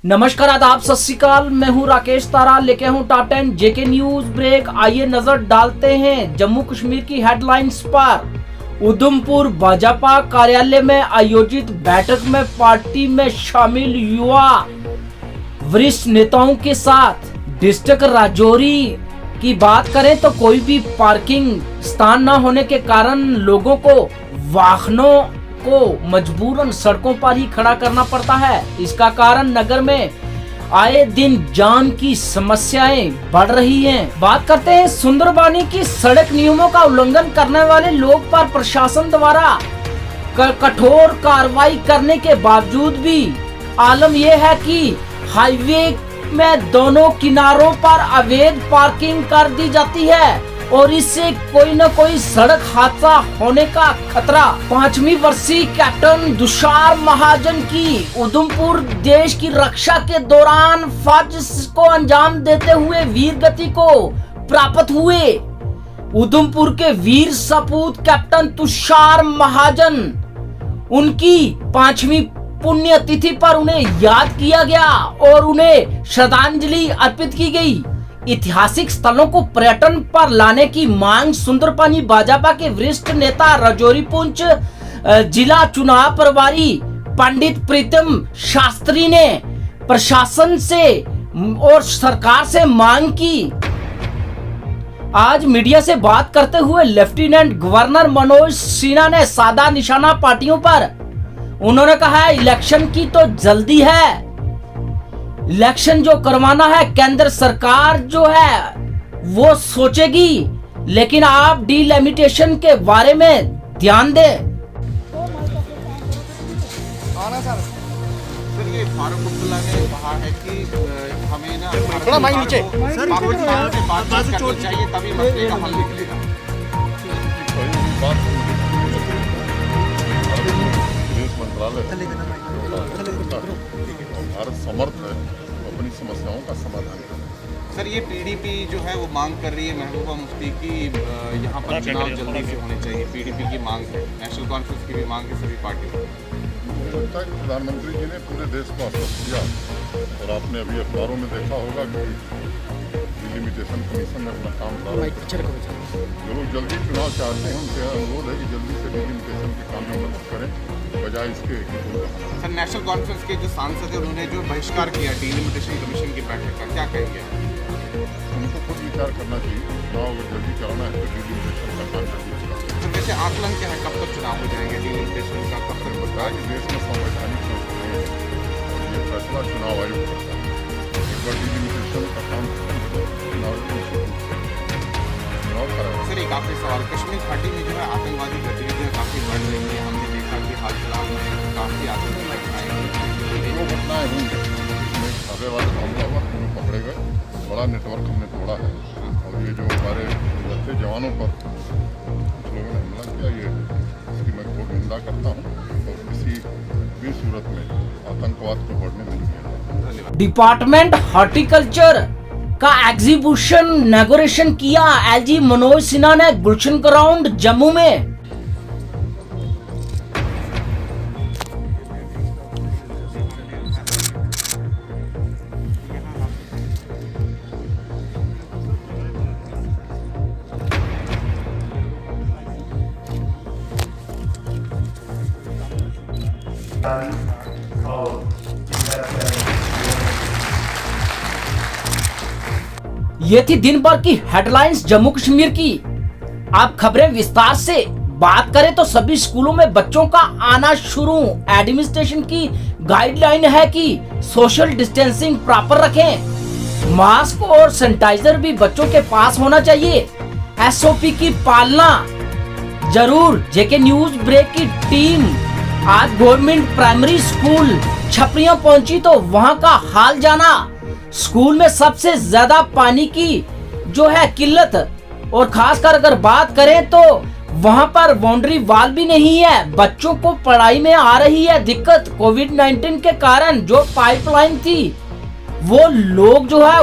नमस्कार, आदाब, सत श्री अकाल। मैं हूं राकेश तारा, लेके हूं टॉप 10 जेके न्यूज ब्रेक। आइए नजर डालते हैं जम्मू कश्मीर की हेडलाइंस पर। उधमपुर भाजपा कार्यालय में आयोजित बैठक में पार्टी में शामिल युवा वरिष्ठ नेताओं के साथ डिस्ट्रिक्ट राजौरी की बात करें तो कोई भी पार्किंग स्थान न होने के कारण लोगों को वाहनों को मजबूरन सड़कों पर ही खड़ा करना पड़ता है। इसका कारण नगर में आए दिन जाम की समस्याएं बढ़ रही हैं। बात करते हैं सुंदरबानी की। सड़क नियमों का उल्लंघन करने वाले लोग पर प्रशासन द्वारा कठोर कार्रवाई करने के बावजूद भी आलम यह है कि हाईवे में दोनों किनारों पर अवैध पार्किंग कर दी जाती है और इससे कोई न कोई सड़क हादसा होने का खतरा। 5वीं वर्षीय कैप्टन तुषार महाजन की उधमपुर देश की रक्षा के दौरान फर्ज को अंजाम देते हुए वीर गति को प्राप्त हुए। उधमपुर के वीर सपूत कैप्टन तुषार महाजन, उनकी 5वीं पुण्य तिथि पर उन्हें याद किया गया और उन्हें श्रद्धांजलि अर्पित की गई। ऐतिहासिक स्थलों को पर्यटन पर लाने की मांग। सुंदरबानी भाजपा के वरिष्ठ नेता राजौरी पुंछ जिला चुनाव प्रभारी पंडित प्रीतम शास्त्री ने प्रशासन से और सरकार से मांग की। आज मीडिया से बात करते हुए लेफ्टिनेंट गवर्नर मनोज सिन्हा ने साधा निशाना पार्टियों पर। उन्होंने कहा इलेक्शन की तो जल्दी है, इलेक्शन जो करवाना है केंद्र सरकार जो है वो सोचेगी, लेकिन आप डिलिमिटेशन के बारे में ध्यान दें। सर, ये फारूक अब्दुल्ला ने कहा है कि हमें ना थोड़ा माइक नीचे बात करनी चाहिए, तभी मसले का हल निकलेगा। भारत समर्थ है अपनी समस्याओं का समाधान करने। सर, ये पीडीपी जो है वो मांग कर रही है महबूबा मुफ्ती की यहाँ पर चुनाव जल्दी से होने चाहिए। पीडीपी की मांग है, नेशनल कॉन्फ्रेंस की भी मांग है सभी पार्टियों की। मुझे लगता है कि प्रधानमंत्री जी ने पूरे देश को आश्वस्त किया और आपने अभी अखबारों में देखा होगा कि डिलिमिटेशन कमीशन ने अपना काम किया। जो लोग जल्दी चुनाव चाहते हैं उनसे अनुरोध है कि जल्दी से डिलिमिटेशन के काम में मदद करें, बजाय इसके कि सर, नेशनल कॉन्फ्रेंस के जो सांसद है उन्होंने जो बहिष्कार किया डिलिमिटेशन कमीशन की बैठक का, क्या कहेंगे? उनको खुद विचार करना चाहिए। चुनाव अगर जल्दी कराना है तो डिलिमिटेशन का काम जल्दी कराना। तो वैसे आकलन क्या है, कब तक चुनाव हो जाएंगे? डिलिमिटेशन का कब तक होता है कि देश में संवैधानिक संस्थाएं हैं और ये फैसला चुनाव आयोग करता है। एक बार डिलिमिटेशन का काम चुनाव कराया। सर, एक आखिरी सवाल, कश्मीर घाटी में जो है आतंकवादी गतिविधियाँ काफ़ी बढ़ रही हैं। हमने देखा कि हाल फिलहाल में काफ़ी आतंकी घटनाएं जो घटनाएं होंगी उसमें आगे वाले हमला हुआ, उन्हें पकड़े गए, बड़ा नेटवर्क हमने तोड़ा है। और ये जो हमारे लड़ते जवानों पर कुछ लोगों ने हमला किया, ये इसकी मैं खूब निंदा करता हूँ और किसी भी सूरत में आतंकवाद को बढ़ने नहीं दिया। डिपार्टमेंट हॉर्टिकल्चर का एग्जीबिशन इनॉग्रेशन किया एलजी मनोज सिन्हा ने गुलशन ग्राउंड जम्मू में। ये थी दिन भर की हेडलाइंस जम्मू कश्मीर की। आप खबरें विस्तार से बात करें तो सभी स्कूलों में बच्चों का आना शुरू। एडमिनिस्ट्रेशन की गाइडलाइन है कि सोशल डिस्टेंसिंग प्रॉपर रखें, मास्क और सैनिटाइजर भी बच्चों के पास होना चाहिए, एसओपी की पालना जरूर। जेके न्यूज ब्रेक की टीम आज गवर्नमेंट प्राइमरी स्कूल छपरियां पहुंची तो वहां का हाल जाना। स्कूल में सबसे ज्यादा पानी की जो है किल्लत, और खासकर अगर बात करें तो वहां पर बाउंड्री वॉल भी नहीं है। बच्चों को पढ़ाई में आ रही है दिक्कत। कोविड-19 के कारण जो पाइपलाइन थी वो लोग जो है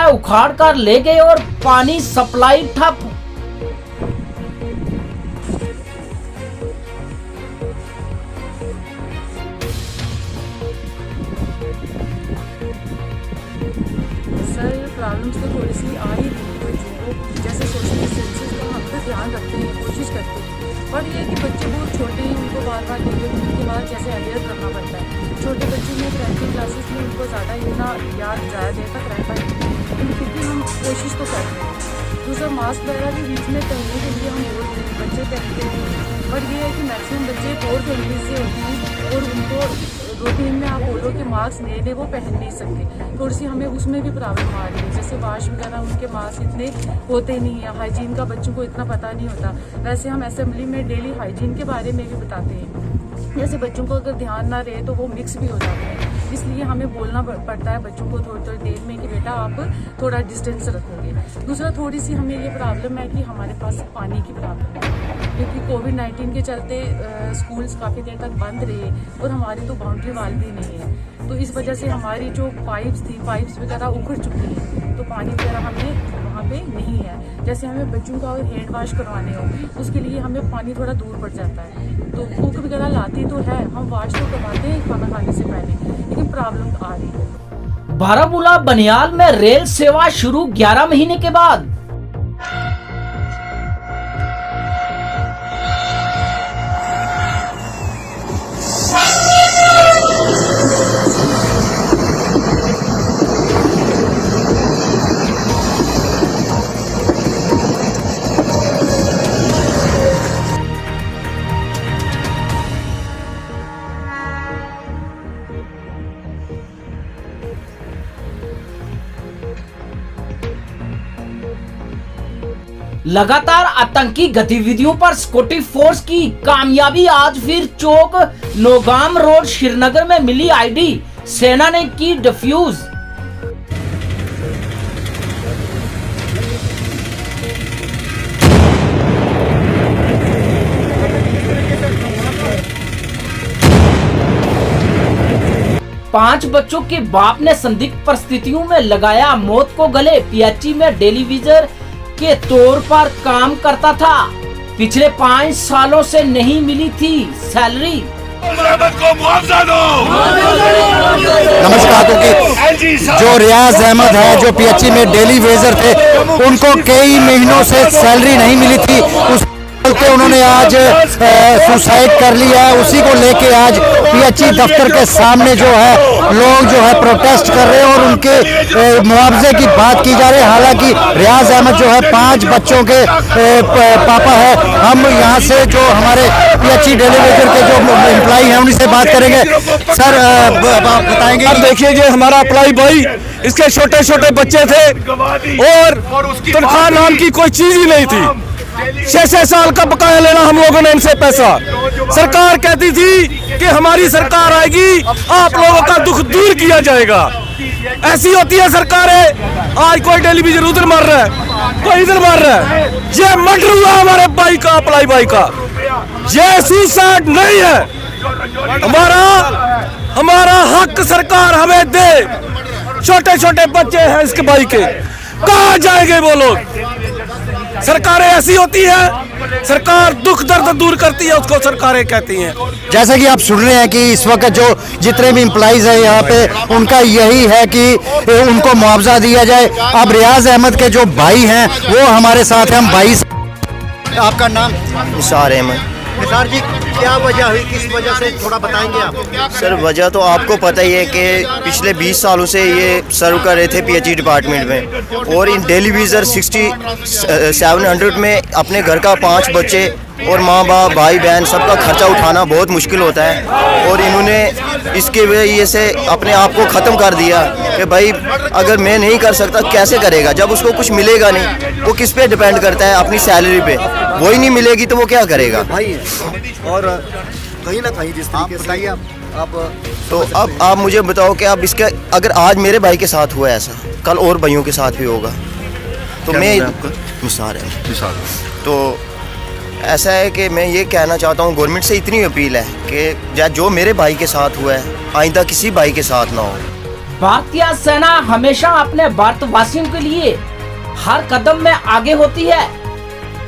उखाड़ कर ले गए और पानी सप्लाई ठप। प्रॉब्लम्स तो थोड़ी सी आ ही रही है बच्चों को, जैसे सोशल डिस्टेंसेस का हम तो ध्यान रखते हैं, कोशिश करते हैं, बट ये है कि बच्चे बहुत छोटे हैं, उनको बार बार के बाद जैसे अवेयर करना पड़ता है। छोटे बच्चे में प्राइमरी क्लासेस में उनको ज़्यादा इतना याद ज़्यादा देर तक रहता है, लेकिन फिर भी हम कोशिश तो कर रहे हैं। दूसरा मास्क वगैरह भी बीच में पहनने के लिए हम बोल रहे हैं, बच्चे पहनते हैं, बट ये है कि मैक्सिमम बच्चे 4 फैमिली से होते हैं और उनको रूटीन में आप बोलो कि मास्क ले ले, वो पहन नहीं सकते। थोड़ी सी हमें उसमें भी प्रॉब्लम आ रही है, जैसे वाश वगैरह उनके मास्क इतने होते नहीं हैं, हाइजीन का बच्चों को इतना पता नहीं होता। वैसे हम असेंबली में डेली हाइजीन के बारे में भी बताते हैं, जैसे बच्चों को अगर ध्यान ना रहे तो वो मिक्स भी हो जाते हैं, इसलिए हमें बोलना पड़ता है बच्चों को थोड़ी थोड़ी देर में कि बेटा आप थोड़ा डिस्टेंस रखोगे। दूसरा थोड़ी सी हमें ये प्रॉब्लम है कि हमारे पास पानी की प्रॉब्लम है, क्योंकि कोविड-19 के चलते स्कूल्स काफ़ी देर तक बंद रहे और हमारी तो बाउंड्री वाल भी नहीं है, तो इस वजह से हमारी जो पाइप्स वगैरह उखड़ चुकी हैं, तो पानी वगैरह हमें वहाँ पे नहीं है। जैसे हमें बच्चों का अगर हैंड वॉश करवाने हो, उसके लिए हमें पानी थोड़ा दूर पड़ जाता है, तो कुक वगैरह लाती तो है, हम वॉश तो करवाते हैं खाना खाने से पहले, लेकिन प्रॉब्लम आ रही है। बारामूला बनियाल में रेल सेवा शुरू 11 महीने के बाद। लगातार आतंकी गतिविधियों पर सिक्योरिटी फोर्स की कामयाबी। आज फिर चौक नौगाम रोड श्रीनगर में मिली आईडी, सेना ने की डिफ्यूज। पांच बच्चों के बाप ने संदिग्ध परिस्थितियों में लगाया मौत को गले। पीएचई में टेलीविजन के तौर पर काम करता था, पिछले 5 सालों से नहीं मिली थी सैलरी। नमस्कार। क्योंकि जो रियाज अहमद है, जो पीएचई में डेली वेजर थे, उनको कई महीनों से सैलरी नहीं मिली थी, के उन्होंने आज सुसाइड कर लिया है। उसी को लेके आज पीएचई दफ्तर के सामने जो है लोग जो है प्रोटेस्ट कर रहे हैं और उनके मुआवजे की बात की जा रही है। हालांकि रियाज अहमद जो है 5 बच्चों के पापा है। हम यहाँ से जो हमारे पीएचई डेलीवेटर के जो एम्प्लॉई हैं उन्हीं से बात करेंगे। सर बताएंगे। अब देखिए, ये हमारा अप्लाई भाई, इसके छोटे छोटे बच्चे थे और तनख्वाह नाम की कोई चीज ही नहीं थी। 6-6 साल का बकाया लेना हम लोगों ने इनसे पैसा। सरकार कहती थी कि हमारी सरकार आएगी, आप लोगों का दुख दूर किया जाएगा। ऐसी होती है सरकारें। आज कोई टेलीविजन उधर मार रहा है, कोई इधर मार रहा है। ये मर्डर हुआ हमारे भाई का, अप्लाई भाई का। ये सुसाइड नहीं है। हमारा हक सरकार हमें दे। छोटे छोटे बच्चे हैं इसके भाई के, कहाँ जाएंगे वो लोग? सरकारें ऐसी होती है, सरकार दुख दर्द दूर करती है, उसको सरकारें कहती हैं। जैसा कि आप सुन रहे हैं कि इस वक्त जो जितने भी एम्प्लॉइज हैं यहाँ पे, उनका यही है कि उनको मुआवजा दिया जाए। अब रियाज अहमद के जो भाई हैं वो हमारे साथ हैं। हम भाई, आपका नाम? निसार अहमद। निसार जी, क्या वजह हुई, किस वजह से थोड़ा बताएंगे आप? सर वजह तो आपको पता ही है कि पिछले 20 सालों से ये सर्व कर रहे थे पीएचई डिपार्टमेंट में, और इन डेलीविजर 700 में अपने घर का 5 बच्चे और माँ बाप भाई बहन सबका खर्चा उठाना बहुत मुश्किल होता है। और इन्होंने इसके वजह से अपने आप को ख़त्म कर दिया कि भाई अगर मैं नहीं कर सकता कैसे करेगा, जब उसको कुछ मिलेगा नहीं। वो किस पे डिपेंड करता है? अपनी सैलरी पे। वही नहीं मिलेगी तो वो क्या करेगा भाई? और कहीं ना कहीं जिस तरीके से आप तो अब आप मुझे बताओ कि अब इसका अगर आज मेरे भाई के साथ हुआ ऐसा, कल और भाइयों के साथ भी होगा। तो मैं निसार है। तो ऐसा है कि मैं ये कहना चाहता हूँ, गवर्नमेंट से इतनी अपील है कि जो मेरे भाई के साथ हुआ है आइंदा किसी भाई के साथ ना हो। भारतीय सेना हमेशा अपने भारतवासियों के लिए हर कदम में आगे होती है।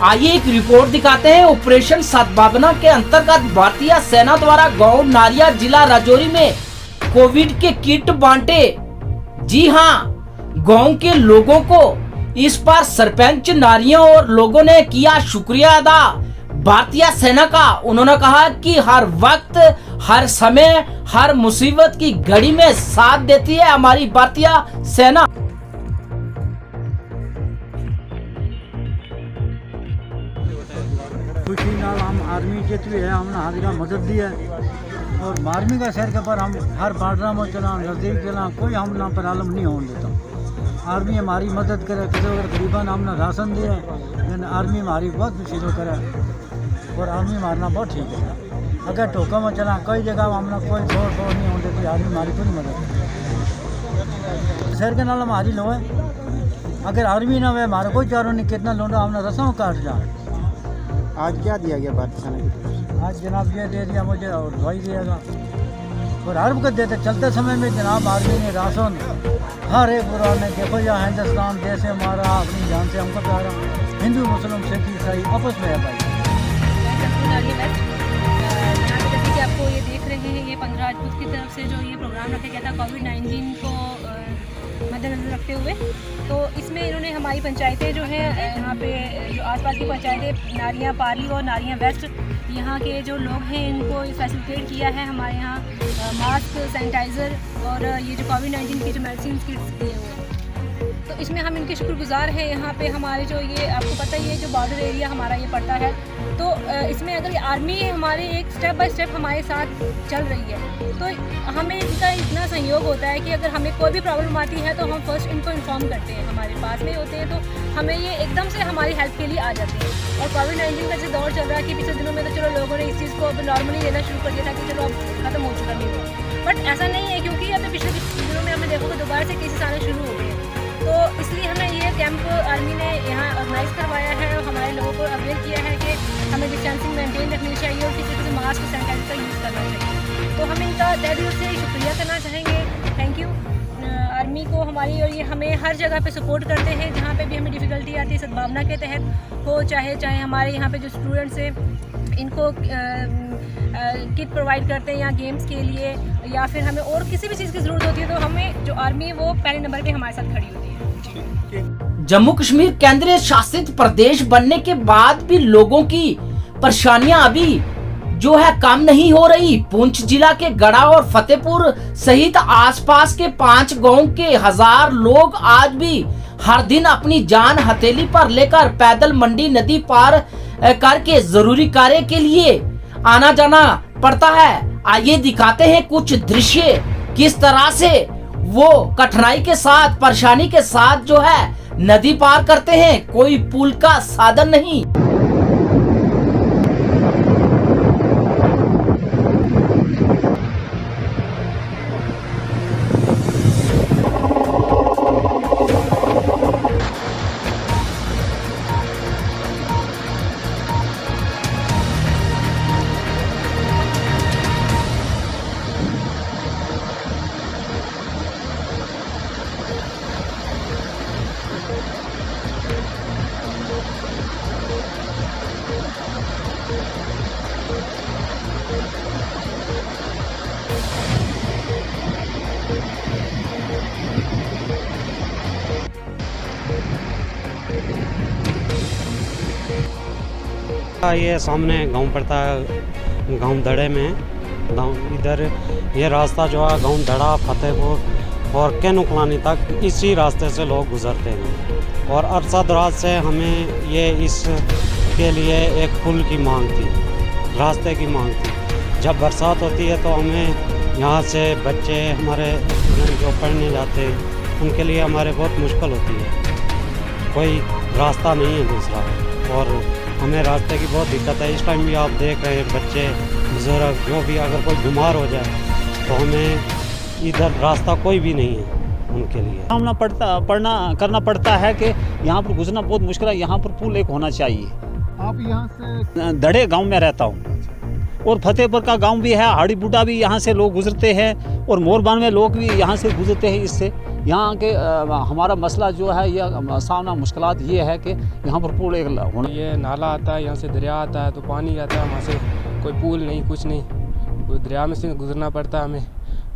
आइए एक रिपोर्ट दिखाते हैं। ऑपरेशन सद्भावना के अंतर्गत भारतीय सेना द्वारा गांव नारिया जिला राजौरी में कोविड के किट बांटे। जी हां, गांव के लोगों को। इस पर सरपंच, नारियों और लोगों ने किया शुक्रिया अदा भारतीय सेना का। उन्होंने कहा कि हर वक्त, हर समय, हर मुसीबत की घड़ी में साथ देती है हमारी भारतीय सेना। खुशी नाल हम आर्मी जित भी है, हमने हर जगह मदद दी है और आर्मी का शहर के पर हम हर बॉर्डर में चला, नज़दीक चला, कोई हम ना प्रॉब्लम नहीं होने देता। आर्मी हमारी मदद करे, किसी अगर गरीबन हमने राशन दिया लेकिन आर्मी हमारी बहुत मुश्किलों करे और आर्मी मारना बहुत ठीक है। अगर टोका में चला कई जगह हमने कोई शोर नहीं होने देती, आर्मी हमारी पूरी मदद शहर के नाल हमारी लो है। अगर आर्मी ना हुए हमारा कोई चारों नहीं, कितना लोना हमने रसों काट जा। आज क्या दिया गया भारतीय सेना की तरफ से? आज जनाब ये दे दिया मुझे और दवाई दिएगा और हर वक्त देते। चलते समय में जनाब आर्मी ने राशन हर एक बुरा ने देखो या हिंदुस्तान देश है हमारा, अपनी जान से हमको प्यारा, हिंदू मुस्लिम सिख ईसाई आपस में है भाई। जैसे कि आपको ये देख रहे हैं, ये 15 राजपूत की तरफ से जो ये प्रोग्राम रखा गया था कोविड-19 को मद्देनजर रखते हुए, तो इसमें इन्होंने हमारी पंचायतें जो हैं, यहाँ पे जो आसपास की पंचायतें नारियाँ पाली और नारियाँ वेस्ट, यहाँ के जो लोग हैं इनको फैसिलिटेट किया है। हमारे यहाँ मास्क, सैनिटाइज़र और ये जो कोविड-19 की जो मेडिसिन किट्स दिए हुए हैं, तो इसमें हम इनके शुक्रगुजार हैं। यहाँ पे हमारे जो ये आपको पता ही है जो बॉर्डर एरिया हमारा ये पड़ता है, तो इसमें अगर ये आर्मी हमारे एक स्टेप बाय स्टेप हमारे साथ चल रही है, तो हमें इनका इतना सहयोग होता है कि अगर हमें कोई भी प्रॉब्लम आती है तो हम फर्स्ट इनको इन्फॉर्म करते हैं, हमारे पास में होते हैं, तो हमें ये एकदम से हमारी हेल्प के लिए आ जाते हैं। और कोविड-19 का जो दौर चल रहा है कि पिछले दिनों में तो चलो लोगों ने इस चीज़ को अब नॉर्मली लेना शुरू कर दिया था कि चलो अब खत्म हो चुका नहीं हुआ, बट ऐसा नहीं है, क्योंकि अभी पिछले दिनों में हमने देखा कि दोबारा से केसेस आने शुरू हो गए हैं। तो इसलिए हमें ये कैंप आर्मी ने यहाँ ऑर्गेनाइज करवाया है और हमारे लोगों को अवेयर किया है कि हमें डिस्टेंसिंग मेंटेन रखनी चाहिए और किसी तरह से मास्क सैनिटाइजर का यूज़ करना चाहिए। तो हम इनका तहे दिल से शुक्रिया करना चाहेंगे, थैंक यू आर्मी को हमारी, और ये हमें हर जगह पे सपोर्ट करते हैं जहाँ पे भी हमें डिफ़िकल्टी आती है, सद्भावना के तहत हो, चाहे हमारे यहाँ पे जो स्टूडेंट्स हैं इनको किट प्रोवाइड करते हैं या गेम्स के लिए, या फिर हमें और किसी भी चीज़ की ज़रूरत होती है तो हमें जो आर्मी है वो पहले नंबर पे हमारे साथ खड़ी होती है। जम्मू कश्मीर केंद्रीय शासित प्रदेश बनने के बाद भी लोगों की परेशानियां अभी जो है कम नहीं हो रही। पुंछ जिला के गढ़ा और फतेहपुर सहित आसपास के 5 गांव के 1000 लोग आज भी हर दिन अपनी जान हथेली पर लेकर पैदल मंडी नदी पार करके जरूरी कार्य के लिए आना जाना पड़ता है। आइए दिखाते हैं कुछ दृश्य, किस तरह से वो कठिनाई के साथ, परेशानी के साथ जो है नदी पार करते हैं। कोई पुल का साधन नहीं। ये सामने गांव पड़ता है, गांव दड़े में, गांव इधर ये रास्ता जो है गांव दड़ा फतेहपुर और कैनुकलानी तक इसी रास्ते से लोग गुजरते हैं। और अरसा दराज से हमें ये इसके लिए एक पुल की मांग थी, रास्ते की मांग थी। जब बरसात होती है तो हमें यहाँ से बच्चे हमारे जो पढ़ने जाते हैं उनके लिए हमारे बहुत मुश्किल होती है, कोई रास्ता नहीं है दूसरा और हमें रास्ते की बहुत दिक्कत है। इस टाइम भी आप देख रहे हैं बच्चे, बुजुर्ग, जो भी अगर कोई बीमार हो जाए तो हमें इधर रास्ता कोई भी नहीं है उनके लिए। करना पड़ता है कि यहाँ पर गुजरना बहुत मुश्किल है। यहाँ पर पुल एक होना चाहिए। आप यहाँ से? दड़े गांव में रहता हूँ और फतेहपुर का गांव भी है, हाड़ी बूटा भी यहाँ से लोग गुजरते हैं और मोरबान में लोग भी यहाँ से गुजरते हैं। इससे यहाँ के हमारा मसला जो है ये सामना मुश्किलात ये है कि यहाँ पर पुल एक होना। ये नाला आता है, यहाँ से दरिया आता है तो पानी आता है, वहाँ से कोई पुल नहीं, कुछ नहीं, दरिया में से गुजरना पड़ता है हमें।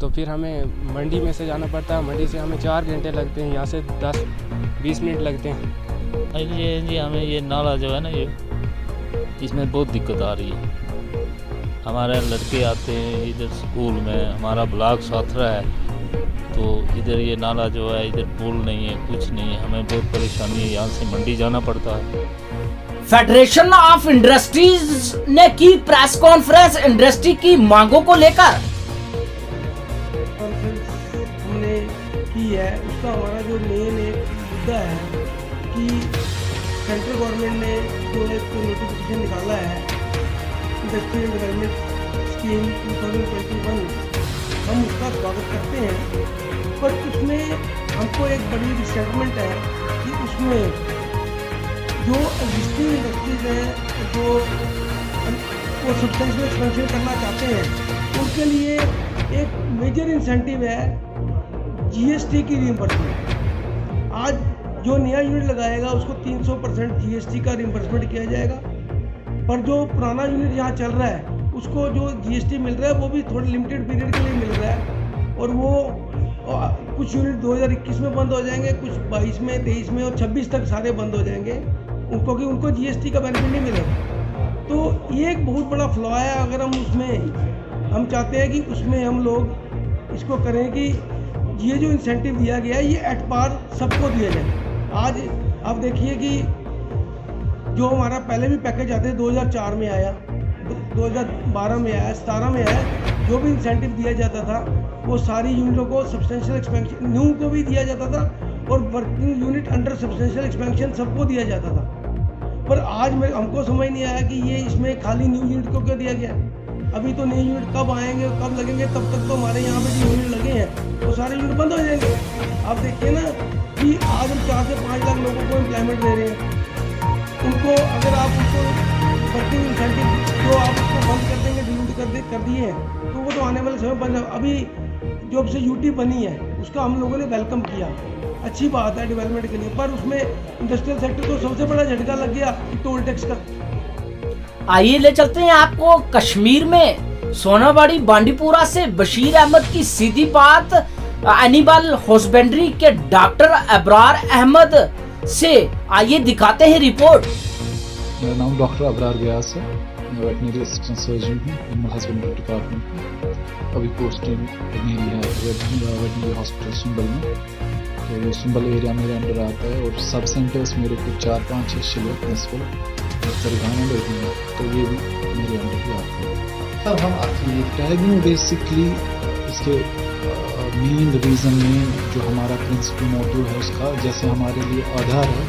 तो फिर हमें मंडी में से जाना पड़ता है। मंडी से हमें 4 घंटे लगते हैं, यहाँ से 10-20 मिनट लगते हैं। ये जी हमें ये नाला जो है ना, ये इसमें बहुत दिक्कत आ रही है। हमारे लड़के आते हैं इधर स्कूल में, हमारा ब्लॉक 17 है, तो इधर ये नाला जो है, इधर पुल नहीं है, कुछ नहीं है, हमें बहुत परेशानी है, यहाँ से मंडी जाना पड़ता है। फेडरेशन ऑफ इंडस्ट्रीज ने की प्रेस कॉन्फ्रेंस इंडस्ट्री की मांगों को लेकर। हमने की है, उसका हमारा जो मेन एक मुद्दा है कि सेंट्रल गवर्नमेंट ने जो एक नोटिफिकेशन निकाला है इंडस्ट्रियल डेवलपमेंट स्कीम 2021, हम उसका स्वागत करते हैं, पर उसमें हमको एक बड़ी डिसएडवांटेज है कि उसमें जो एग्जिस्टिंग इंडस्ट्रीज हैं जो वो सब्सटेंशियल एक्सपेंशन करना चाहते हैं, उनके लिए एक मेजर इंसेंटिव है जीएसटी की रिइंबर्समेंट। आज जो नया यूनिट लगाएगा उसको 300% जीएसटी का रिइंबर्समेंट किया जाएगा, पर जो पुराना यूनिट यहाँ चल रहा है उसको जो जीएसटी मिल रहा है वो भी थोड़े लिमिटेड पीरियड के लिए मिल रहा है, और वो कुछ यूनिट 2021 में बंद हो जाएंगे, कुछ 22 में, 23 में और 26 तक सारे बंद हो जाएंगे उनको, कि उनको जीएसटी का बेनिफिट नहीं मिलेगा। तो ये एक बहुत बड़ा फ्लॉ है। अगर हम चाहते हैं कि उसमें हम लोग इसको करें कि ये जो इंसेंटिव दिया गया है ये एट पार सबको दिया जाए। आज आप देखिए कि जो हमारा पहले भी पैकेज आते 2004 में आया, 2012 में आया, 17 में आया, जो भी इंसेंटिव दिया जाता था वो सारी यूनिटों को सब्सटेंशियल एक्सपेंशन न्यू को भी दिया जाता था और working unit under substantial expansion सबको दिया जाता था। पर आज हमको समझ नहीं आया कि ये इसमें खाली न्यू यूनिट को क्यों दिया गया। अभी तो नए यूनिट कब आएंगे, कब लगेंगे, तब तक तो हमारे यहाँ पे जो यूनिट लगे हैं वो सारे यूनिट बंद हो जाएंगे। आप देखिए ना कि आज हम 4 से 5 लाख लोगों को एम्प्लॉयमेंट दे रहे हैं, उनको अगर आप उनको वर्किंग इंसेंटिव जो आप उसको बंद कर देंगे, डिलीट कर दिए हैं, तो वो तो आने वाले समय बंद। अभी जब से यूटी बनी है उसका हम लोगों ने वेलकम किया, अच्छी बात है डेवलपमेंट के लिए, पर उसमें इंडस्ट्रियल सेक्टर को सबसे बड़ा झटका लग गया टोल टैक्स का। आइए ले चलते हैं आपको कश्मीर में सोनावाड़ी बांडीपुरा से बशीर अहमद की सीधी बात एनिमल हस्बेंड्री के डॉक्टर अबरार अहमद से। आइए दिखाते हैं रिपोर्ट। मेरा नाम डॉक्टर अबरार व्यास है, मैं वेटनरी असिस्टेंट सर्जन हूँ एनिमल हस्बेंड्री डिपार्टमेंट में। अभी पोस्टिंग मेरी है वेटनरी हॉस्पिटल सुंबल में, तो ये सुंबल एरिया मेरे अंडर आता है, और सब सेंटर्स मेरे को 4-5 शिले प्रिंसिपल सरगाना लेती हैं, तो ये भी मेरे अंडर ही आते हैं। तब हम आते हैं टैग में बेसिकली इसके मेन रीज़न में जो हमारा प्रिंसिपल मोटिव है उसका, जैसे हमारे लिए आधार है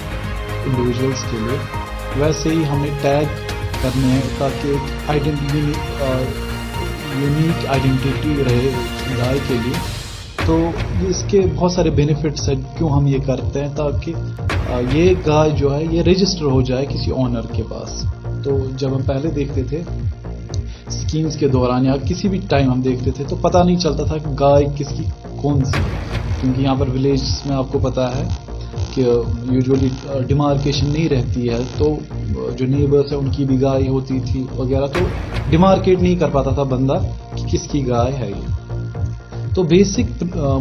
इंडिविजुअल्स के लिए, वैसे ही हमें टैग करने हैं ताकि एक यूनिक आइडेंटिटी रहे गाय के लिए। तो इसके बहुत सारे बेनिफिट्स हैं क्यों हम ये करते हैं, ताकि ये गाय जो है ये रजिस्टर हो जाए किसी ऑनर के पास। तो जब हम पहले देखते थे स्कीम्स के दौरान या किसी भी टाइम हम देखते थे तो पता नहीं चलता था कि गाय किसकी कौन सी है, क्योंकि यहाँ पर विलेज में आपको पता है कि यूजुअली डिमार्केशन नहीं रहती है, तो जो नेबर्स है उनकी भी गाय होती थी वगैरह, तो डिमार्केट नहीं कर पाता था बंदा कि किसकी गाय है ये। तो बेसिक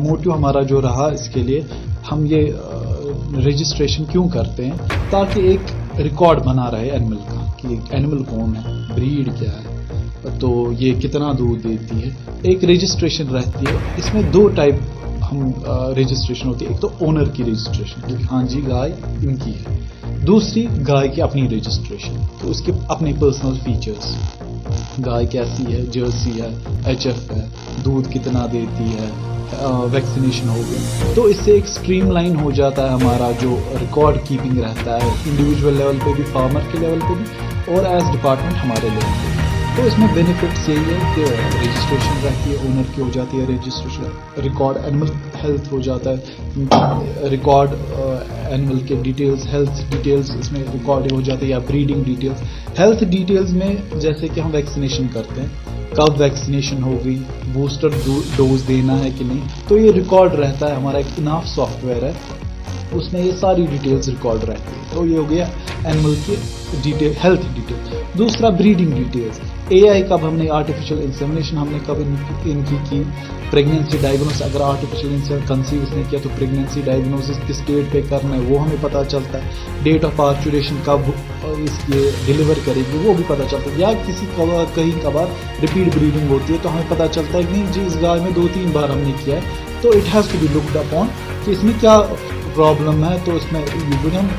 मोटिव हमारा जो रहा इसके लिए, हम ये रजिस्ट्रेशन क्यों करते हैं, ताकि एक रिकॉर्ड बना रहे एनिमल का कि एनिमल कौन है, ब्रीड क्या है, तो ये कितना दूध देती है, एक रजिस्ट्रेशन रहती है। इसमें 2 टाइप हम रजिस्ट्रेशन होती है, एक तो ओनर की रजिस्ट्रेशन कि हाँ जी गाय इनकी है, दूसरी गाय की अपनी रजिस्ट्रेशन, तो उसके अपने पर्सनल फीचर्स, गाय कैसी है, जर्सी है, एचएफ है, दूध कितना देती है, वैक्सीनेशन हो गई। तो इससे एक स्ट्रीमलाइन हो जाता है हमारा जो रिकॉर्ड कीपिंग रहता है इंडिविजुअल लेवल पे भी, फार्मर के लेवल पे भी, और एज डिपार्टमेंट हमारे लेवल पे। तो इसमें बेनिफिट्स यही है कि रजिस्ट्रेशन रहती है, ओनर की हो जाती है रजिस्ट्रेशन, रिकॉर्ड एनिमल हेल्थ हो जाता है, रिकॉर्ड एनिमल के डिटेल्स, हेल्थ डिटेल्स इसमें रिकॉर्ड हो जाती है, या ब्रीडिंग डिटेल्स। हेल्थ डिटेल्स में जैसे कि हम वैक्सीनेशन करते हैं, कब वैक्सीनेशन हो गई, बूस्टर डोज देना है कि नहीं, तो ये रिकॉर्ड रहता है। हमारा एक इनाफ सॉफ्टवेयर है, उसमें ये सारी डिटेल्स रिकॉर्ड रहती है। तो ये हो गया एनिमल की डिटेल, हेल्थ डिटेल। दूसरा ब्रीडिंग डिटेल्स, AI कब हमने आर्टिफिशियल इंसेमिनेशन हमने कब इनकी की, प्रेगनेंसी डायग्नोसिस अगर आर्टिफिशियल कंसीव इसने किया तो प्रेगनेंसी डायग्नोसिस किस डेट पे करना है वो हमें पता चलता है, डेट ऑफ पार्चुरेशन कब इसके डिलीवर करेगी वो भी पता चलता है, या किसी कहीं कभार रिपीट ब्रीडिंग होती है तो हमें पता चलता है कि नहीं जी इस गाय में 2-3 बार हमने किया है तो it has to be looked upon कि इसमें क्या प्रॉब्लम है। तो इसमें यूजुअली हम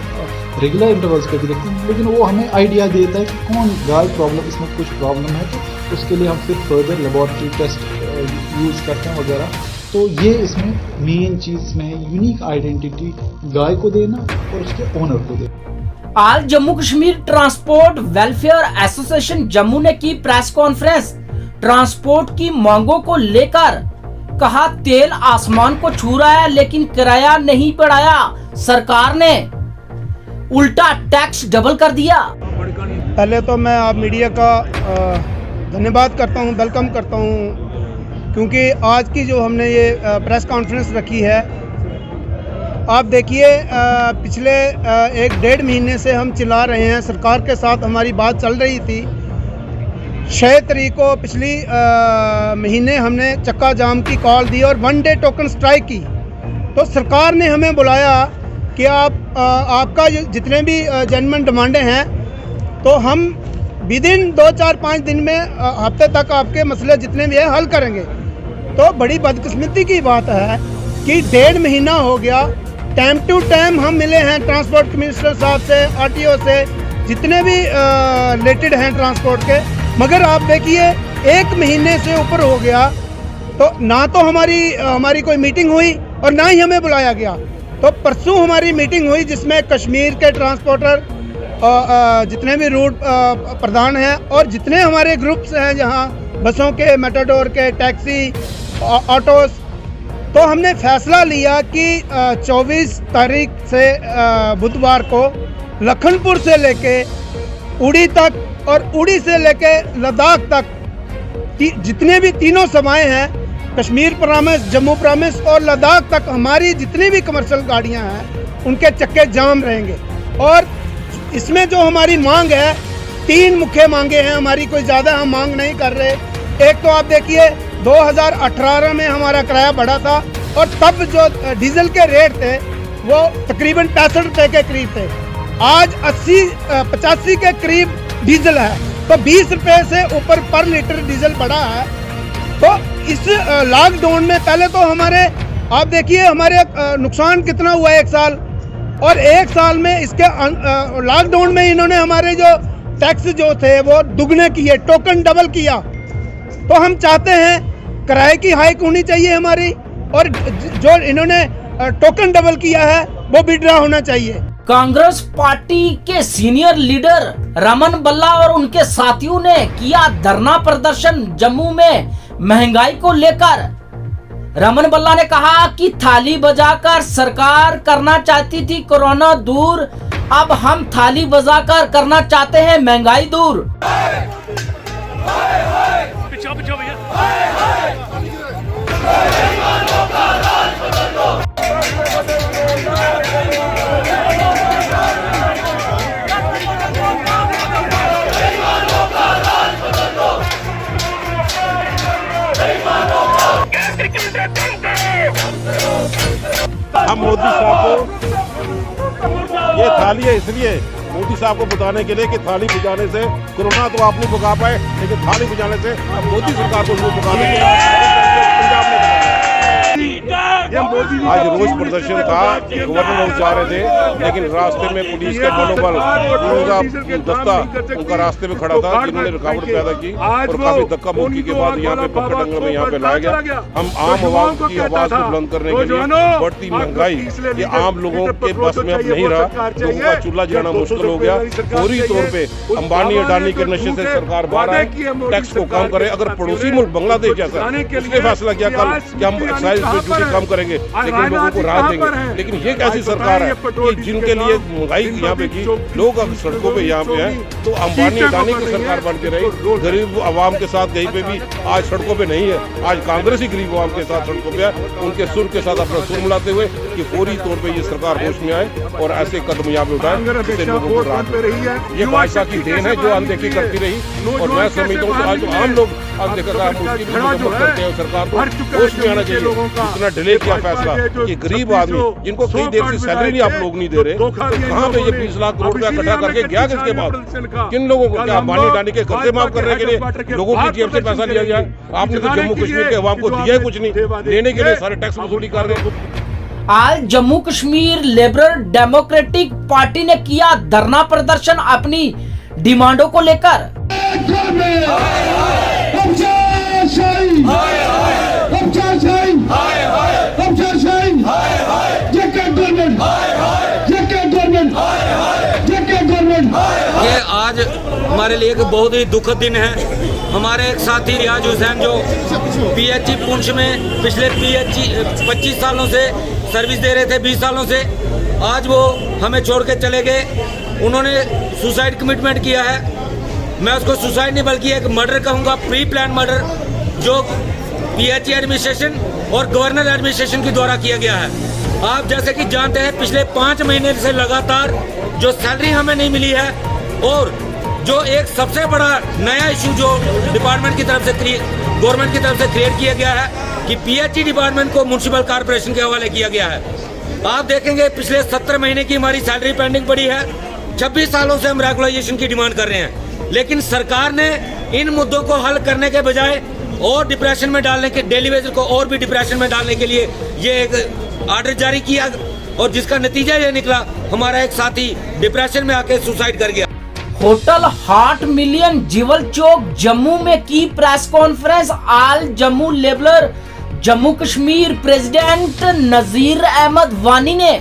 रेगुलर इंटरवल्स पे भी देखते हैं, लेकिन वो हमें आइडिया देता है कि कौन गाय प्रॉब्लम इसमें कुछ प्रॉब्लम है तो उसके लिए हम फिर फर्दर लेबॉर्ट्री टेस्ट यूज़ करते हैं वगैरह। तो ये इसमें मेन चीज़ में है यूनिक आइडेंटिटी गाय को देना और उसके ओनर को देना। आज Jammu Kashmir transport welfare association Jammu ने की प्रेस कॉन्फ्रेंस। ट्रांसपोर्ट की मांगों को लेकर कहा तेल आसमान को छू रहा है लेकिन किराया नहीं बढ़ाया, सरकार ने उल्टा टैक्स डबल कर दिया। पहले तो मैं आप मीडिया का धन्यवाद करता हूं, वेलकम करता हूं, क्योंकि आज की जो हमने ये प्रेस कॉन्फ्रेंस रखी है, आप देखिए पिछले 1-1.5 महीने से हम चिल्ला रहे हैं, सरकार के साथ हमारी बात चल रही थी। 6 तारीख को पिछली महीने हमने चक्का जाम की कॉल दी और 1 डे टोकन स्ट्राइक की। तो सरकार ने हमें बुलाया कि आपका जितने भी जेन्युइन डिमांडें हैं तो हम विदिन 2-4-5 दिन में हफ्ते तक आपके मसले जितने भी हैं हल करेंगे। तो बड़ी बदकिस्मती की बात है कि 1.5 महीना हो गया, टाइम टू टाइम हम मिले हैं ट्रांसपोर्ट कमिश्नर साहब से, RTO से, जितने भी रिलेटेड हैं ट्रांसपोर्ट के, मगर आप देखिए 1 महीने से ऊपर हो गया तो ना तो हमारी कोई मीटिंग हुई और ना ही हमें बुलाया गया। तो परसों हमारी मीटिंग हुई जिसमें कश्मीर के ट्रांसपोर्टर जितने भी रूट प्रधान हैं और जितने हमारे ग्रुप्स हैं जहां बसों के, मेटाडोर के, टैक्सी, ऑटोस, तो हमने फैसला लिया कि 24 तारीख से बुधवार को लखनपुर से लेके उड़ी तक और उड़ी से लेके लद्दाख तक जितने भी तीनों सभाएं हैं, कश्मीर प्रॉमिस, जम्मू प्रॉमिस और लद्दाख तक हमारी जितनी भी कमर्शियल गाड़ियां हैं उनके चक्के जाम रहेंगे। और इसमें जो हमारी मांग है, 3 मुख्य मांगे हैं हमारी, कोई ज़्यादा हम मांग नहीं कर रहे। एक तो आप देखिए 2018 में हमारा किराया बढ़ा था और तब जो डीजल के रेट थे वो तकरीबन 65 रुपये के करीब थे, आज 80-85 के करीब डीजल है, तो 20 रुपये से ऊपर पर लीटर डीजल बढ़ा है। तो इस लॉकडाउन में पहले तो हमारे आप देखिए हमारे नुकसान कितना हुआ 1 साल, और 1 साल में इसके लॉकडाउन में इन्होंने हमारे जो टैक्स जो थे वो दुगने किए, टोकन डबल किया। तो हम चाहते हैं किराए की हाइक होनी चाहिए हमारी, और जो इन्होंने टोकन डबल किया है वो विड्रॉ होना चाहिए। कांग्रेस पार्टी के सीनियर लीडर रमन बल्ला और उनके साथियों ने किया धरना प्रदर्शन जम्मू में महंगाई को लेकर। रमन बल्ला ने कहा कि थाली बजाकर सरकार करना चाहती थी कोरोना दूर, अब हम थाली बजाकर करना चाहते हैं महंगाई दूर। हम मोदी साहब को ये थाली है इसलिए मोदी साहब को बताने के लिए कि थाली बुझाने से कोरोना तो आप नहीं भगा पाए, लेकिन थाली बुझाने से अब मोदी सरकार को जरूर भगा देंगे। पंजाब में आज रोज प्रदर्शन था, गवर्नर हाउस जा रहे थे, लेकिन रास्ते में पुलिस के मनोबल पूरा दस्ता उनका रास्ते में खड़ा था, जिन्होंने रुकावट पैदा की और काफी धक्का मुक्की के बाद यहाँ पे पकड़ दंगल में यहाँ पे लाया गया। हम आम आवाम की आवाज को बुलंद करने के लिए बढ़ती महंगाई ये आम लोगों के बस में अब नहीं रहा, लोगों का चूल्हा जलाना मुश्किल हो गया। फौरी तौर पे अंबानी अडानी के नशे से सरकार बाहर आए, टैक्स को कम करे। अगर पड़ोसी मुल्क बांग्लादेश जैसा उसने फैसला किया कल कि हम एक्साइज पे कुछ कम करेंगे, लेकिन लोगों को राहत देंगे। लेकिन ये कैसी सरकार है कि जिनके लिए महंगाई यहाँ पे की, लोग अगर सड़कों पे यहाँ पे हैं तो अंबानी अडानी की सरकार बन के रही, गरीब आवाम के साथ कहीं पे भी आज सड़कों पे नहीं है। आज कांग्रेस ही गरीब आवाम के साथ सड़कों पे है, उनके सुर के साथ अपना सुर मिलाते हुए कि फौरी तौर पे ये सरकार होश में आए और ऐसे कदम यहाँ पे उठाए जिससे लोगों को राहत मिले। ये भाजपा की देन है जो अनदेखी करती रही, और मैं समझता हूँ आज तो आम लोग अनदेखा का उसकी भी मदद करते हैं। सरकार को होश में आना चाहिए। इतना डिले किया फैसला कि गरीब आदमी जिनको कई देर से सैलरी नहीं आप लोग नहीं दे रहे, तो कहाँ पे ये 20 लाख करोड़ रुपया इकट्ठा करके गया किसके पास? किन लोगों को? क्या अंबानी अडानी के कर्जे माफ करने के लिए लोगों की जेब से पैसा लिया गया? आपने तो जम्मू कश्मीर के अवाम को दिया ही कुछ नहीं, लेने के लिए सारे टैक्स वसूली कर रहे हैं। आज Jammu Kashmir liberal democratic party ने किया धरना प्रदर्शन अपनी डिमांडों को लेकर। ये आज हमारे लिए एक बहुत ही दुखद दिन है। हमारे एक साथी रियाज हुसैन जो पीएचई पुंछ में पिछले 25 सालों से सर्विस दे रहे थे, 20 सालों से, आज वो हमें छोड़ के चले गए। उन्होंने सुसाइड कमिटमेंट किया है। मैं उसको सुसाइड नहीं बल्कि एक मर्डर कहूँगा, प्री प्लान मर्डर, जो पीएचई एडमिनिस्ट्रेशन और गवर्नर एडमिनिस्ट्रेशन के द्वारा किया गया है। आप जैसे कि जानते हैं पिछले 5 महीने से लगातार जो सैलरी हमें नहीं मिली है, और जो एक सबसे बड़ा नया इशू जो डिपार्टमेंट की तरफ से गवर्नमेंट की तरफ से क्रिएट किया गया है कि पीएचई डिपार्टमेंट को म्युनिसिपल कॉर्पोरेशन के हवाले किया गया है। आप देखेंगे पिछले 17 महीने की हमारी सैलरी पेंडिंग पड़ी है। 26 सालों से हम रेगुलाइजेशन की डिमांड कर रहे हैं, लेकिन सरकार ने इन मुद्दों को हल करने के बजाय और डिप्रेशन में डालने के, डेली वेजर को और भी डिप्रेशन में डालने के लिए ये एक ऑर्डर जारी किया, और जिसका नतीजा ये निकला हमारा एक साथी डिप्रेशन में आके सुसाइड कर गया। होटल हार्ट मिलियन जीवल चौक जम्मू में की प्रेस कॉन्फ्रेंस। आल जम्मू लेबलर जम्मू कश्मीर प्रेसिडेंट नजीर अहमद वानी ने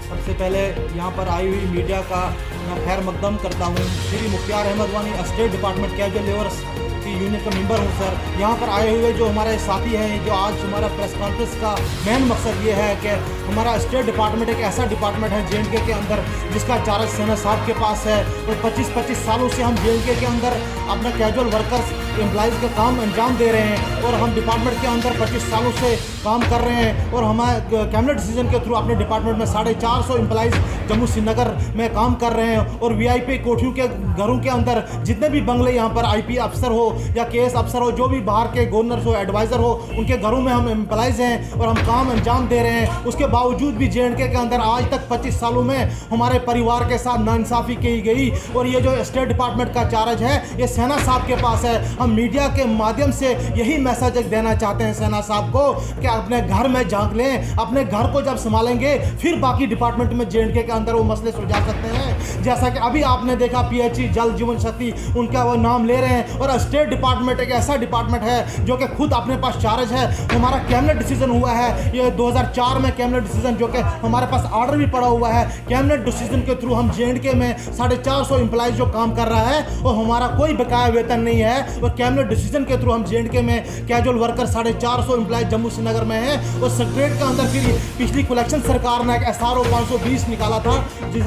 सबसे पहले यहाँ पर आई हुई मीडिया का मैं खैर मकदम करता हूँ। श्री मुख्तार अहमद वानी स्टेट डिपार्टमेंट कैजुअल लेबर्स की यूनियन का मेंबर हूँ सर। यहाँ पर आए हुए जो हमारे साथी हैं, जो आज हमारा प्रेस कॉन्फ्रेंस का मेन मकसद ये है कि हमारा स्टेट डिपार्टमेंट एक ऐसा डिपार्टमेंट है जे के अंदर जिसका चार्ज सेना साहब के पास है, और 25 सालों से हम जे के अंदर अपना कैजुअल वर्कर्स एम्प्लॉइज़ का काम अंजाम दे रहे हैं, और हम डिपार्टमेंट के अंदर 25 सालों से काम कर रहे हैं। और हमारे कैबिनेट डिसीजन के थ्रू अपने डिपार्टमेंट में 450 एम्प्लॉइज़ जम्मू श्रीनगर में काम कर रहे हैं, और वीआईपी कोठियों के घरों के अंदर जितने भी बंगले यहाँ पर आईपी अफसर हो या केएस अफसर हो, जो भी बाहर के गवर्नर हो, एडवाइज़र हो, उनके घरों में हम एम्प्लॉइज़ हैं और हम काम अंजाम दे रहे हैं। उसके बावजूद भी जे के अंदर आज तक 25 सालों में हमारे परिवार के साथ नाइंसाफ़ी की गई, और ये जो स्टेट डिपार्टमेंट का चार्ज है ये सेना साहब के पास है। हम मीडिया के माध्यम से यही मैसेज देना चाहते हैं सेना साहब को कि अपने घर में झांक लें, अपने घर को जब संभालेंगे फिर बाकी डिपार्टमेंट में जे के अंदर वो मसले सुलझा सकते हैं। जैसा कि अभी आपने देखा पीएचई जल जीवन शक्ति उनका वो नाम ले रहे हैं, और स्टेट डिपार्टमेंट एक ऐसा डिपार्टमेंट है जो कि खुद अपने पास चार्ज है। हमारा कैबिनेट डिसीजन हुआ है ये 2004 में कैबिनेट डिसीजन, जो कि हमारे पास ऑर्डर भी पड़ा हुआ है। कैबिनेट डिसीजन के थ्रू हम जे में 450 एम्प्लॉइज जो काम कर रहा है, और हमारा कोई बकाया वेतन नहीं है, और कैबिनेट डिसीजन के थ्रू हम जे में casual worker 450 employees Jammu Srinagar में है। और सेक्रेट के अंदर फिर पिछली कलेक्शन सरकार ने एक SRO 520 निकाला था,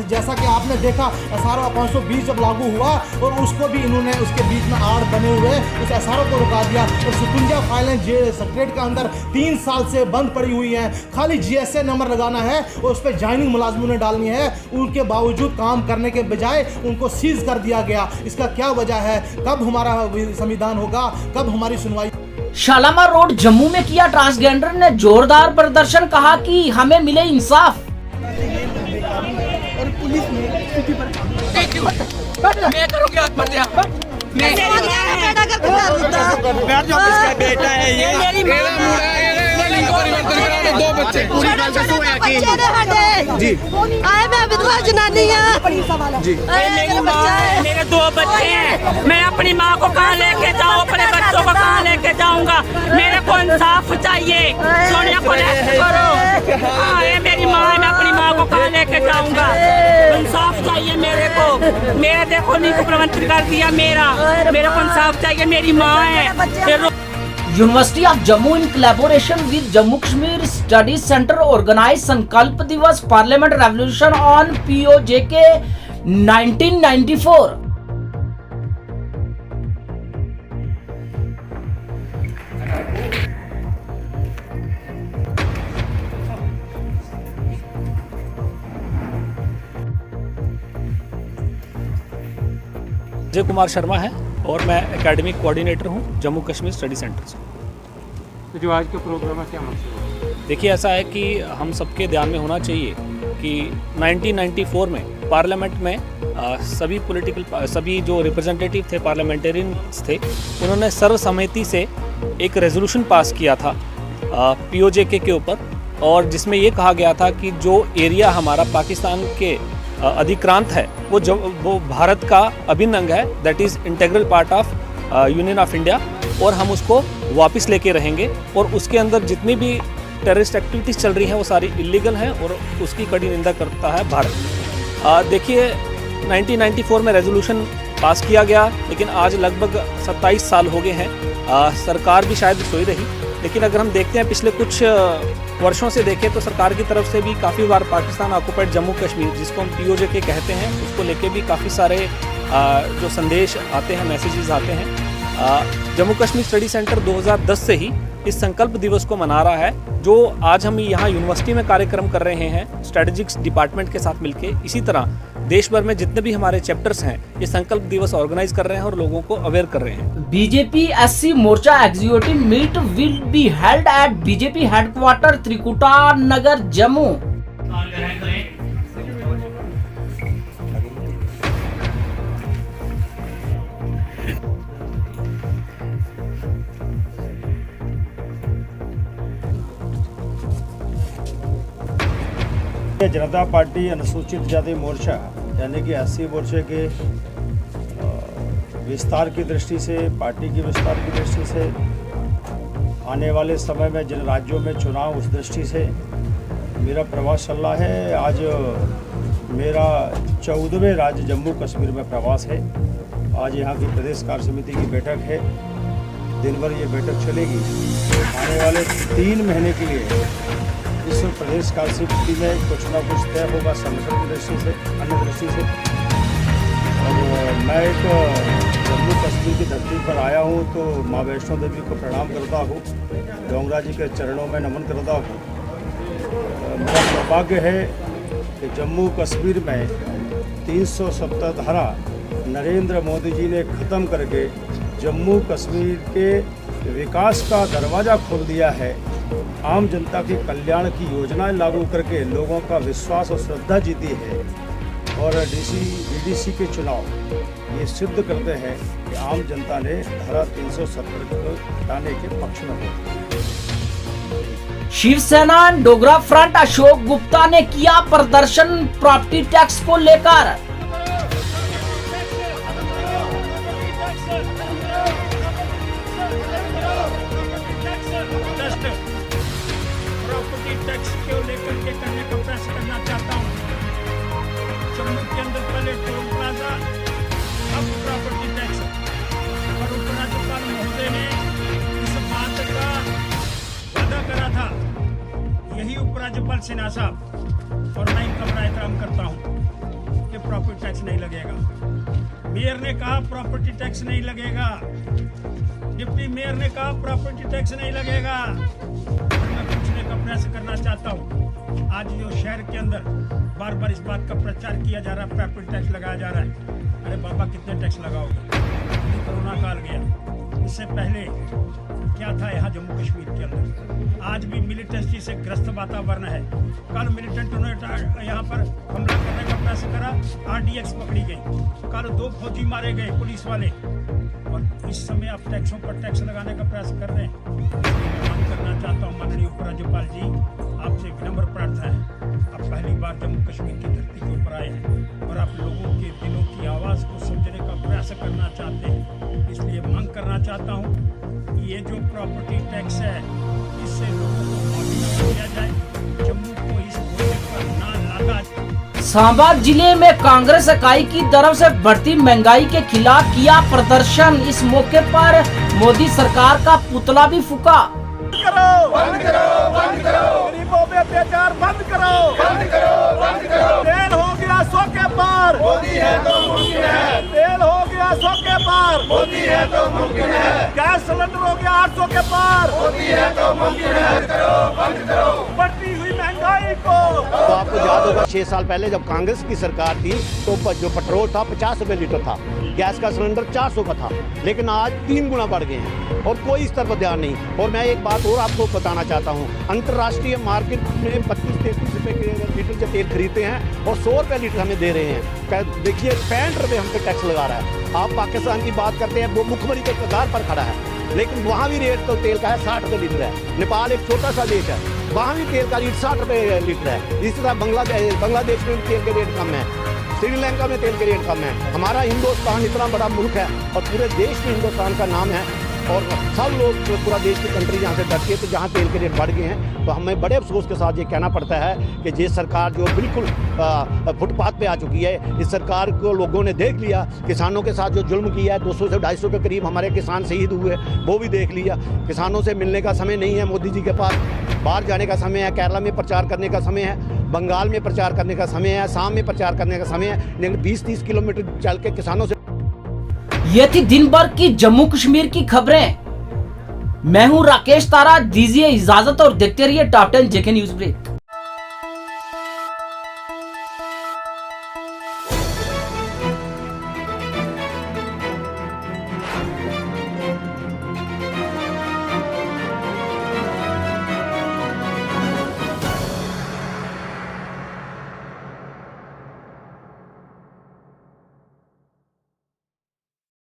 जैसा कि आपने देखा SRO 520 जब लागू हुआ, और उसको भी इन्होंने उसके बीच में आड़ बने हुए उस SRO को रुका दिया, और 57 फाइलें सेक्रेट के अंदर 3 साल से बंद पड़ी हुई हैं। खाली GSA नंबर लगाना है और उस पर ज्वाइनिंग मुलाजमों ने डालनी है, उनके बावजूद काम करने के बजाय उनको सीज कर दिया गया। इसका क्या वजह है? कब हमारा संविधान होगा? कब हमारी सुनवाई? शालामार रोड जम्मू में किया ट्रांसजेंडर ने जोरदार प्रदर्शन, कहा कि हमें मिले इंसाफ। और पुलिस ने मैं करूंगी आत्महत्या। बेटा है ये मेरी दो बच्चे जी आए, मैं विधवा जनानी जी, मेरे 2 बच्चे हैं। मैं अपनी माँ को कहाँ लेके जाऊँ, अपने बच्चों को कहाँ लेके जाऊँगा? मेरे को इंसाफ चाहिए, सोनिया को रेस्ट करो। हाँ, ये मेरी माँ है, मैं अपनी माँ को कहाँ लेके जाऊँगा? इंसाफ चाहिए मेरे को। मेरे देखो नीको प्रबंधन कर दिया, मेरे को इंसाफ चाहिए। मेरी माँ है। University of Jammu in collaboration with Jammu Kashmir Studies Center organized Sankalp Divas Parliament Revolution on POJK 1994. Ajay Kumar Sharma है और मैं एकेडमिक कोऑर्डिनेटर हूं जम्मू कश्मीर स्टडी सेंटर से। तो जो आज का प्रोग्राम है क्या मकसद है? देखिए, ऐसा है कि हम सबके ध्यान में होना चाहिए कि 1994 में पार्लियामेंट में सभी जो रिप्रेजेंटेटिव थे, पार्लियामेंटेरियंस थे, उन्होंने सर्वसम्मति से एक रेजोल्यूशन पास किया था पीओजेके के ऊपर, और जिसमें ये कहा गया था कि जो एरिया हमारा पाकिस्तान के अधिक्रांत है वो भारत का अभिन्न अंग है, that is integral part of union of India, और हम उसको वापस लेके रहेंगे। और उसके अंदर जितनी भी टेररिस्ट एक्टिविटीज़ चल रही हैं वो सारी इलीगल हैं और उसकी कड़ी निंदा करता है भारत। देखिए, 1994 में रेजोल्यूशन पास किया गया, लेकिन आज लगभग 27 साल हो गए हैं। सरकार भी शायद सोई रही, लेकिन अगर हम देखते हैं पिछले कुछ वर्षों से देखें तो सरकार की तरफ से भी काफ़ी बार पाकिस्तान ऑक्युपाइड जम्मू कश्मीर, जिसको हम पीओजेके कहते हैं, उसको लेके भी काफ़ी सारे जो संदेश आते हैं, मैसेजेस आते हैं। जम्मू कश्मीर स्टडी सेंटर 2010 से ही इस संकल्प दिवस को मना रहा है, जो आज हम यहाँ यूनिवर्सिटी में कार्यक्रम कर रहे हैं स्ट्रेटेजिक्स डिपार्टमेंट के साथ मिलके। इसी तरह देश भर में जितने भी हमारे चैप्टर्स हैं ये संकल्प दिवस ऑर्गेनाइज कर रहे हैं और लोगों को अवेयर कर रहे हैं। BJP SC Morcha executive meet will be held at BJP headquarter Trikuta Nagar Jammu. Janata Party अनुसूचित जाति मोर्चा यानी कि एससी मोर्चे के विस्तार की दृष्टि से, पार्टी की विस्तार की दृष्टि से, आने वाले समय में जिन राज्यों में चुनाव उस दृष्टि से मेरा प्रवास चल रहा है। आज मेरा 14वें राज्य जम्मू कश्मीर में प्रवास है। आज यहाँ की प्रदेश कार्य समिति की बैठक है, दिन भर ये बैठक चलेगी। आने वाले 3 महीने के लिए इस प्रदेश कार्य समिति में कुछ ना कुछ तय होगा, संगठन की दृष्टि से, अन्य दृष्टि से। और मैं एक जम्मू कश्मीर की धरती पर आया हूँ तो माँ वैष्णो देवी को प्रणाम करता हूँ, डोंगरा जी के चरणों में नमन करता हूँ। मेरा सौभाग्य है कि जम्मू कश्मीर में 370 धारा नरेंद्र मोदी जी ने ख़त्म करके जम्मू कश्मीर के विकास का दरवाज़ा खोल दिया है। आम जनता के कल्याण की योजनाएं लागू करके लोगों का विश्वास और श्रद्धा जीती है। और डीडीसी के चुनाव ये सिद्ध करते हैं कि आम जनता ने धारा 370 को हटाने के पक्ष में वोट। शिवसेना डोगरा फ्रंट अशोक गुप्ता ने किया प्रदर्शन प्रॉपर्टी टैक्स को लेकर। प्रॉपर्टी टैक्स को लेकर के करने का प्रयास करना चाहता हूँ। जम्मू के अंदर पहले टोल प्लाजा, अब प्रॉपर्टी टैक्स। और उपराज्यपाल महोदय ने इस बात का वादा करा था, यही उपराज्यपाल सिन्हा साहब, और मैं इनका बड़ा एहतराम करता हूँ कि प्रॉपर्टी टैक्स नहीं लगेगा। मेयर ने कहा प्रॉपर्टी टैक्स नहीं लगेगा, डिप्टी मेयर ने कहा प्रॉपर्टी टैक्स नहीं लगेगा। मैं पूछने का प्रयास करना चाहता हूँ, आज जो शहर के अंदर बार बार इस बात का प्रचार किया जा रहा है, प्रॉपर्टी टैक्स लगाया जा रहा है। अरे बाबा, कितने टैक्स लगाओगे? कोरोना काल गया, इससे पहले क्या था यहाँ जम्मू कश्मीर के अंदर? आज भी मिलिटेंसी से ग्रस्त वातावरण है। कल मिलिटेंटों ने यहाँ पर हमला करने का प्रयास करा, RDX पकड़ी गई। कल 2 फौजी मारे गए, पुलिस वाले। और इस समय आप टैक्सों पर टैक्स लगाने का प्रयास कर रहे हैं। मांग करना चाहता हूँ माननीय उपराज्यपाल जी, आपसे विनम्र प्रार्थना है, आप पहली बार जम्मू कश्मीर की धरती के ऊपर आए हैं और आप लोगों के दिलों की आवाज़ को समझने का प्रयास करना चाहते हैं। इसलिए मांग करना चाहता हूँ कि ये जो प्रॉपर्टी टैक्स है, इससे लोगों को माफी दिया जाए, जम्मू को इस बोझ पर ना लादा। सांबा जिले में कांग्रेस इकाई की तरफ से बढ़ती महंगाई के खिलाफ किया प्रदर्शन। इस मौके पर मोदी सरकार का पुतला भी फूका। बंद करो, बंद करो, गरीबों पे अत्याचार बंद करो, बंद करो, बंद करो। तेल हो गया 100 के पार, मोदी है तो मुमकिन है। तेल हो गया 100 के पार, मोदी है तो मुमकिन है। गैस सिलेंडर हो गया 800 के पार, मोदी है तो मुमकिन है। बंद करो, बंद करो, बढ़ती हुई महंगाई को। तो आपको याद होगा 6 साल पहले जब कांग्रेस की सरकार थी तो जो पेट्रोल था 50 रुपए लीटर था, गैस का सिलेंडर 400 का था, लेकिन आज 3 गुना बढ़ गए हैं और कोई इस तरफ ध्यान नहीं। और मैं एक बात और आपको बताना चाहता हूँ, अंतर्राष्ट्रीय मार्केट में 32-33 रुपए लीटर जो तेल खरीदते हैं और 100 रुपए लीटर हमें दे रहे हैं। देखिए 65 रुपए हम पे टैक्स लगा रहा है। आप पाकिस्तान की बात करते हैं, वो मुखबरी के कगार पर खड़ा है, लेकिन वहाँ भी रेट तो तेल का है 60 रुपए लीटर है। नेपाल एक छोटा सा देश है, वहाँ भी तेल का रेट 60 रुपए लीटर है। इसी तरह बांग्लादेश में तेल के रेट कम है, श्रीलंका में तेल के रेट कम है। हमारा हिंदुस्तान इतना बड़ा मुल्क है और पूरे देश में हिंदुस्तान का नाम है और सब लोग पूरा देश की कंट्री जहाँ से डरती है, तो जहाँ तेल के रेट बढ़ गए हैं तो हमें बड़े अफसोस के साथ ये कहना पड़ता है कि ये सरकार जो बिल्कुल फुटपाथ पे आ चुकी है। इस सरकार को लोगों ने देख लिया, किसानों के साथ जो जुल्म किया है, 200 से 250 के करीब हमारे किसान शहीद हुए, वो भी देख लिया। किसानों से मिलने का समय नहीं है मोदी जी के पास, बाहर जाने का समय है, केरला में प्रचार करने का समय है, बंगाल में प्रचार करने का समय है, असम में प्रचार करने का समय है, लेकिन 20-30 किलोमीटर चल के किसानों से। ये थी दिन भर की जम्मू कश्मीर की खबरें। मैं हूं राकेश तारा, दीजिए इजाजत और देखते रहिए टॉप 10 जेके न्यूज ब्रेक।